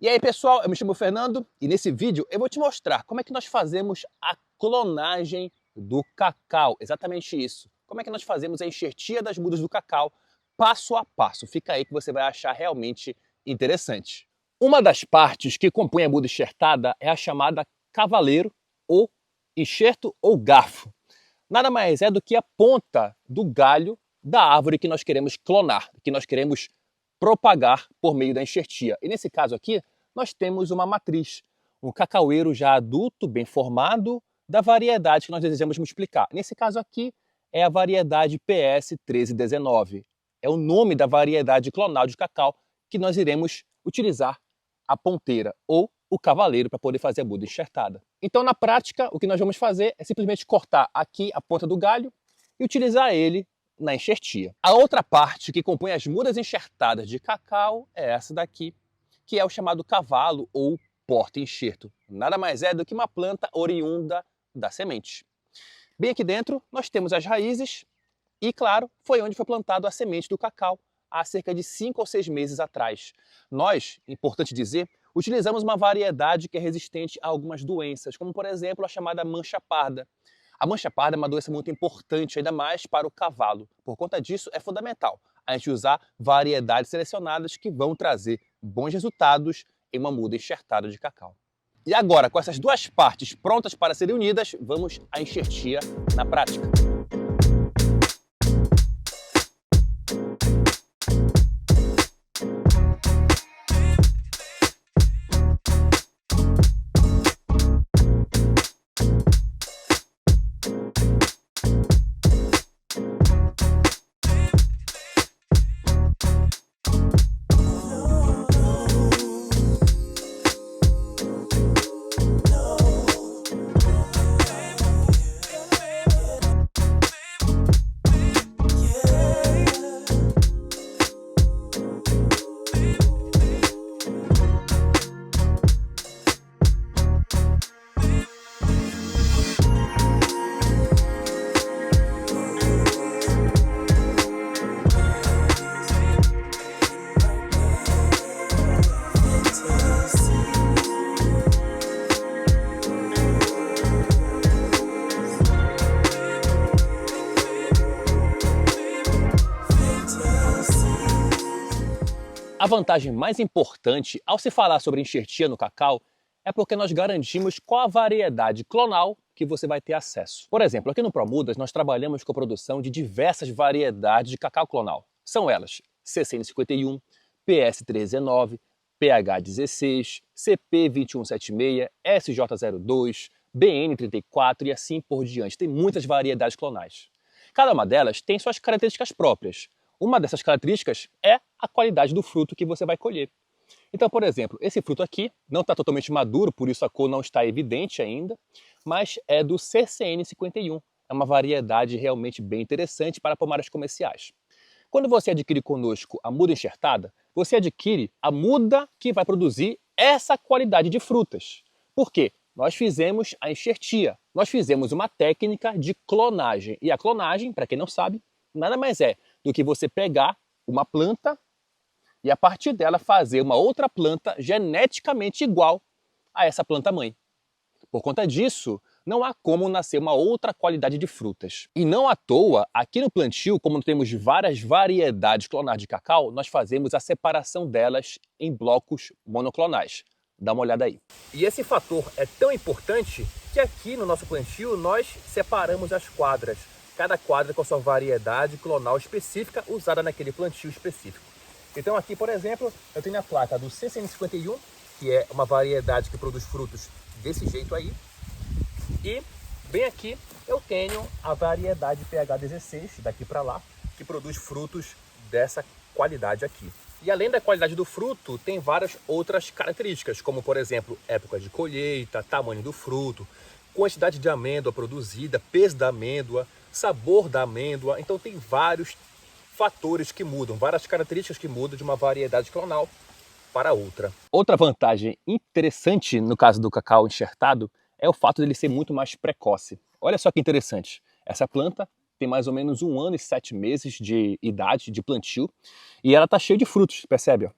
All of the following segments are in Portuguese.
E aí pessoal, eu me chamo Fernando e nesse vídeo eu vou te mostrar como é que nós fazemos a clonagem do cacau, exatamente isso. Como é que nós fazemos a enxertia das mudas do cacau, passo a passo. Fica aí que você vai achar realmente interessante. Uma das partes que compõe a muda enxertada é a chamada cavaleiro, ou enxerto ou garfo. Nada mais é do que a ponta do galho da árvore que nós queremos clonar, que nós queremos propagar por meio da enxertia. E nesse caso aqui, nós temos uma matriz, um cacaueiro já adulto, bem formado, da variedade que nós desejamos multiplicar. Nesse caso aqui, é a variedade PS 1319. É o nome da variedade clonal de cacau que nós iremos utilizar a ponteira ou o cavaleiro para poder fazer a muda enxertada. Então, na prática, o que nós vamos fazer é simplesmente cortar aqui a ponta do galho e utilizar ele na enxertia. A outra parte que compõe as mudas enxertadas de cacau é essa daqui, que é o chamado cavalo ou porta-enxerto. Nada mais é do que uma planta oriunda da semente. Bem aqui dentro nós temos as raízes e, claro, foi onde foi plantado a semente do cacau há cerca de 5 ou 6 meses atrás. Nós, importante dizer, utilizamos uma variedade que é resistente a algumas doenças, como por exemplo a chamada mancha parda. A mancha parda é uma doença muito importante, ainda mais para o cavalo. Por conta disso, é fundamental a gente usar variedades selecionadas que vão trazer bons resultados em uma muda enxertada de cacau. E agora, com essas duas partes prontas para serem unidas, vamos à enxertia na prática. A vantagem mais importante ao se falar sobre enxertia no cacau é porque nós garantimos qual a variedade clonal que você vai ter acesso. Por exemplo, aqui no ProMudas nós trabalhamos com a produção de diversas variedades de cacau clonal. São elas CCN51, PS319, PH16, CP2176, SJ02, BN34 e assim por diante. Tem muitas variedades clonais. Cada uma delas tem suas características próprias. Uma dessas características é a qualidade do fruto que você vai colher. Então, por exemplo, esse fruto aqui não está totalmente maduro, por isso a cor não está evidente ainda, mas é do CCN51. É uma variedade realmente bem interessante para pomares comerciais. Quando você adquire conosco a muda enxertada, você adquire a muda que vai produzir essa qualidade de frutas. Por quê? Nós fizemos a enxertia, nós fizemos uma técnica de clonagem. E a clonagem, para quem não sabe, nada mais é do que você pegar uma planta e a partir dela fazer uma outra planta geneticamente igual a essa planta mãe. Por conta disso, não há como nascer uma outra qualidade de frutas. E não à toa, aqui no plantio, como temos várias variedades clonadas de cacau, nós fazemos a separação delas em blocos monoclonais. Dá uma olhada aí. E esse fator é tão importante que aqui no nosso plantio nós separamos as quadras. Cada quadra com a sua variedade clonal específica usada naquele plantio específico. Então aqui, por exemplo, eu tenho a placa do CCN51, que é uma variedade que produz frutos desse jeito aí. E bem aqui eu tenho a variedade PH16, daqui para lá, que produz frutos dessa qualidade aqui. E além da qualidade do fruto, tem várias outras características, como por exemplo, época de colheita, tamanho do fruto, quantidade de amêndoa produzida, peso da amêndoa, sabor da amêndoa. Então tem vários fatores que mudam, várias características que mudam de uma variedade clonal para outra. Outra vantagem interessante no caso do cacau enxertado é o fato dele ser muito mais precoce. Olha só que interessante, essa planta tem mais ou menos 1 ano e 7 meses de idade de plantio e ela está cheia de frutos, percebe? Ó?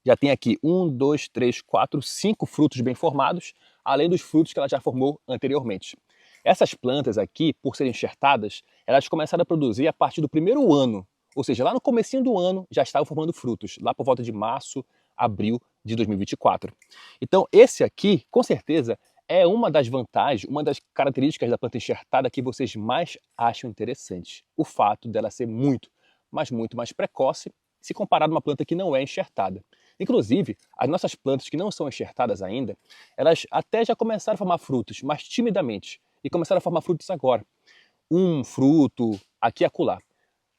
já tem aqui 1, 2, 3, 4, 5 frutos bem formados, além dos frutos que ela já formou anteriormente. Essas plantas aqui, por serem enxertadas, elas começaram a produzir a partir do primeiro ano, ou seja, lá no comecinho do ano já estavam formando frutos, lá por volta de março, abril de 2024. Então esse aqui, com certeza, é uma das vantagens, uma das características da planta enxertada que vocês mais acham interessante. O fato dela ser muito, mas muito mais precoce se comparado a uma planta que não é enxertada. Inclusive, as nossas plantas que não são enxertadas ainda, elas até já começaram a formar frutos, mas timidamente, e começaram a formar frutos agora. Um fruto aqui e acolá.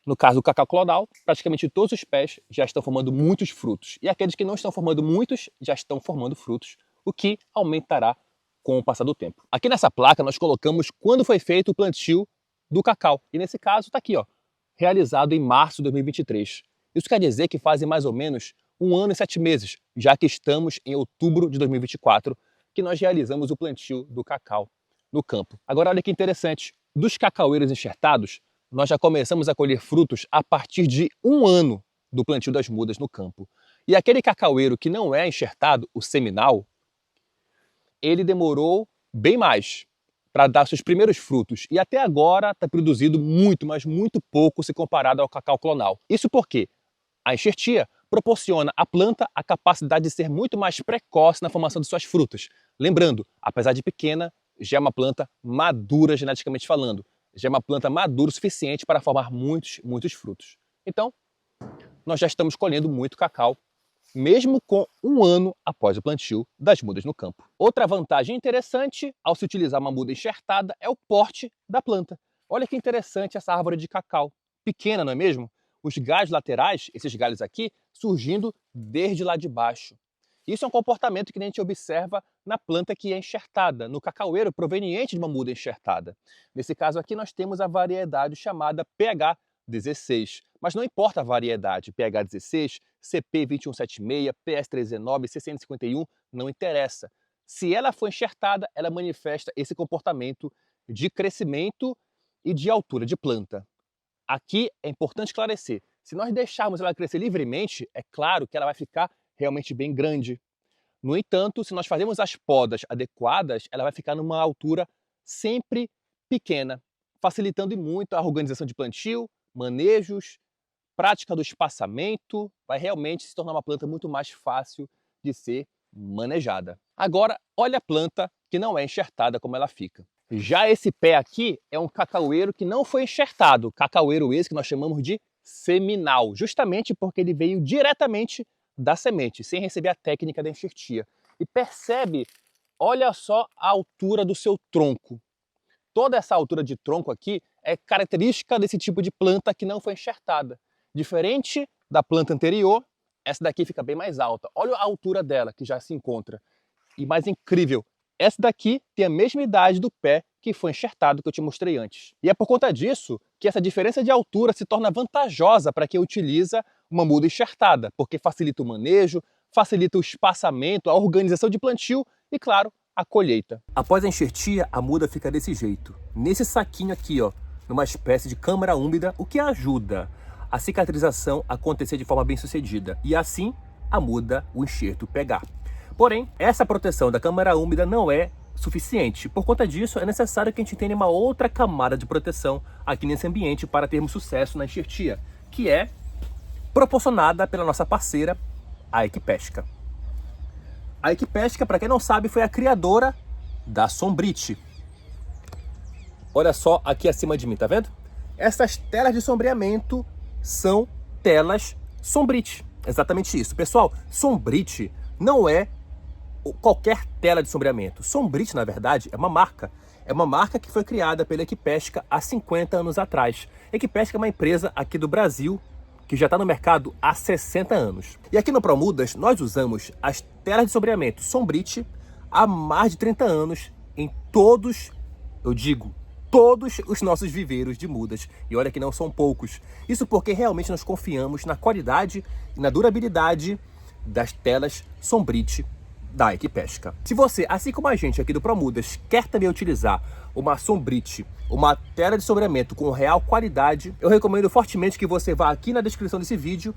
No caso do cacau clonal, praticamente todos os pés já estão formando muitos frutos. E aqueles que não estão formando muitos, já estão formando frutos, o que aumentará com o passar do tempo. Aqui nessa placa nós colocamos quando foi feito o plantio do cacau. E nesse caso está aqui, ó, realizado em março de 2023. Isso quer dizer que fazem mais ou menos 1 ano e 7 meses, já que estamos em outubro de 2024, que nós realizamos o plantio do cacau no campo. Agora olha que interessante, dos cacaueiros enxertados, nós já começamos a colher frutos a partir de 1 ano do plantio das mudas no campo. E aquele cacaueiro que não é enxertado, o seminal, ele demorou bem mais para dar seus primeiros frutos. E até agora está produzindo muito, mas muito pouco se comparado ao cacau clonal. Isso porque a enxertia proporciona à planta a capacidade de ser muito mais precoce na formação de suas frutas. Lembrando, apesar de pequena, já é uma planta madura geneticamente falando. Já é uma planta madura o suficiente para formar muitos frutos. Então, nós já estamos colhendo muito cacau, mesmo com 1 ano após o plantio das mudas no campo. Outra vantagem interessante ao se utilizar uma muda enxertada é o porte da planta. Olha que interessante essa árvore de cacau. Pequena, não é mesmo? Os galhos laterais, esses galhos aqui, surgindo desde lá de baixo. Isso é um comportamento que a gente observa na planta que é enxertada, no cacaueiro proveniente de uma muda enxertada. Nesse caso aqui nós temos a variedade chamada PH16, mas não importa a variedade, PH16, CP2176, PS319, C151, não interessa. Se ela for enxertada, ela manifesta esse comportamento de crescimento e de altura de planta. Aqui é importante esclarecer, se nós deixarmos ela crescer livremente, é claro que ela vai ficar realmente bem grande. No entanto, se nós fazermos as podas adequadas, ela vai ficar numa altura sempre pequena, facilitando muito a organização de plantio, manejos, prática do espaçamento, vai realmente se tornar uma planta muito mais fácil de ser manejada. Agora, olha a planta que não é enxertada como ela fica. Já esse pé aqui é um cacaueiro que não foi enxertado, cacaueiro esse que nós chamamos de seminal, justamente porque ele veio diretamente da semente, sem receber a técnica da enxertia. E percebe, olha só a altura do seu tronco. Toda essa altura de tronco aqui é característica desse tipo de planta que não foi enxertada. Diferente da planta anterior, essa daqui fica bem mais alta. Olha a altura dela, que já se encontra. E mais incrível, essa daqui tem a mesma idade do pé que foi enxertado que eu te mostrei antes. E é por conta disso que essa diferença de altura se torna vantajosa para quem utiliza uma muda enxertada, porque facilita o manejo, facilita o espaçamento, a organização de plantio e, claro, a colheita. Após a enxertia, a muda fica desse jeito, nesse saquinho aqui, ó, numa espécie de câmara úmida, o que ajuda a cicatrização acontecer de forma bem sucedida e assim a muda, o enxerto pegar. Porém, essa proteção da câmara úmida não é suficiente. Por conta disso, é necessário que a gente tenha uma outra camada de proteção aqui nesse ambiente para termos sucesso na enxertia, que é proporcionada pela nossa parceira, a Equipesca. A Equipesca, para quem não sabe, foi a criadora da Sombrite. Olha só aqui acima de mim, tá vendo? Essas telas de sombreamento são telas Sombrite. Exatamente isso. Pessoal, Sombrite não é qualquer tela de sombreamento. Sombrite, na verdade, é uma marca. É uma marca que foi criada pela Equipesca há 50 anos atrás. Equipesca é uma empresa aqui do Brasil que já está no mercado há 60 anos. E aqui no Promudas, nós usamos as telas de sombreamento Sombrite há mais de 30 anos em todos, eu digo, todos os nossos viveiros de mudas. E olha que não são poucos. Isso porque realmente nós confiamos na qualidade e na durabilidade das telas Sombrite da Equipesca. Se você, assim como a gente aqui do Promudas, quer também utilizar uma Sombrite, uma tela de sombreamento com real qualidade, eu recomendo fortemente que você vá aqui na descrição desse vídeo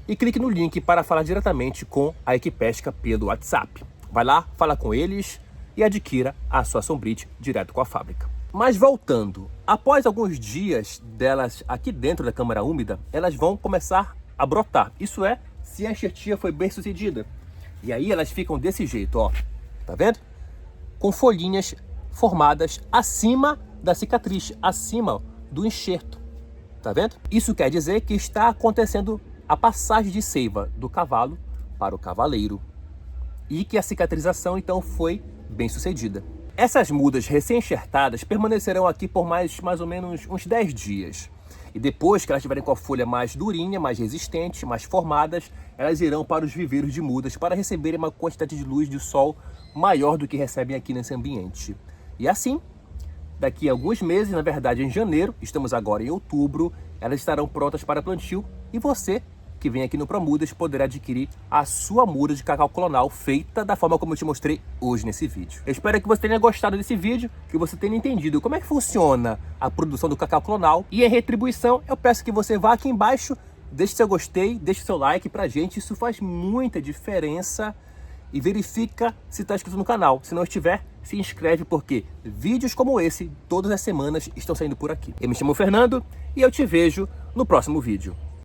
e clique no link para falar diretamente com a Equipesca pelo WhatsApp. Vai lá, fala com eles e adquira a sua Sombrite direto com a fábrica. Mas voltando, após alguns dias delas aqui dentro da câmara úmida, elas vão começar a brotar. Isso é, se a enxertia foi bem sucedida. E aí elas ficam desse jeito, ó. Tá vendo? Com folhinhas formadas acima da cicatriz, acima do enxerto. Tá vendo? Isso quer dizer que está acontecendo a passagem de seiva do cavalo para o cavaleiro. E que a cicatrização então foi bem sucedida. Essas mudas recém-enxertadas permanecerão aqui por mais ou menos uns 10 dias. E depois que elas estiverem com a folha mais durinha, mais resistente, mais formadas, elas irão para os viveiros de mudas para receberem uma quantidade de luz de sol maior do que recebem aqui nesse ambiente. E assim, daqui a alguns meses, na verdade em janeiro, estamos agora em outubro, elas estarão prontas para plantio e você que vem aqui no Promudas poderá adquirir a sua muda de cacau clonal feita da forma como eu te mostrei hoje nesse vídeo. Eu espero que você tenha gostado desse vídeo, que você tenha entendido como é que funciona a produção do cacau clonal. E em retribuição, eu peço que você vá aqui embaixo, deixe seu gostei, deixe seu like pra gente, isso faz muita diferença. E verifica se está inscrito no canal. Se não estiver, se inscreve porque vídeos como esse, todas as semanas, estão saindo por aqui. Eu me chamo Fernando e eu te vejo no próximo vídeo.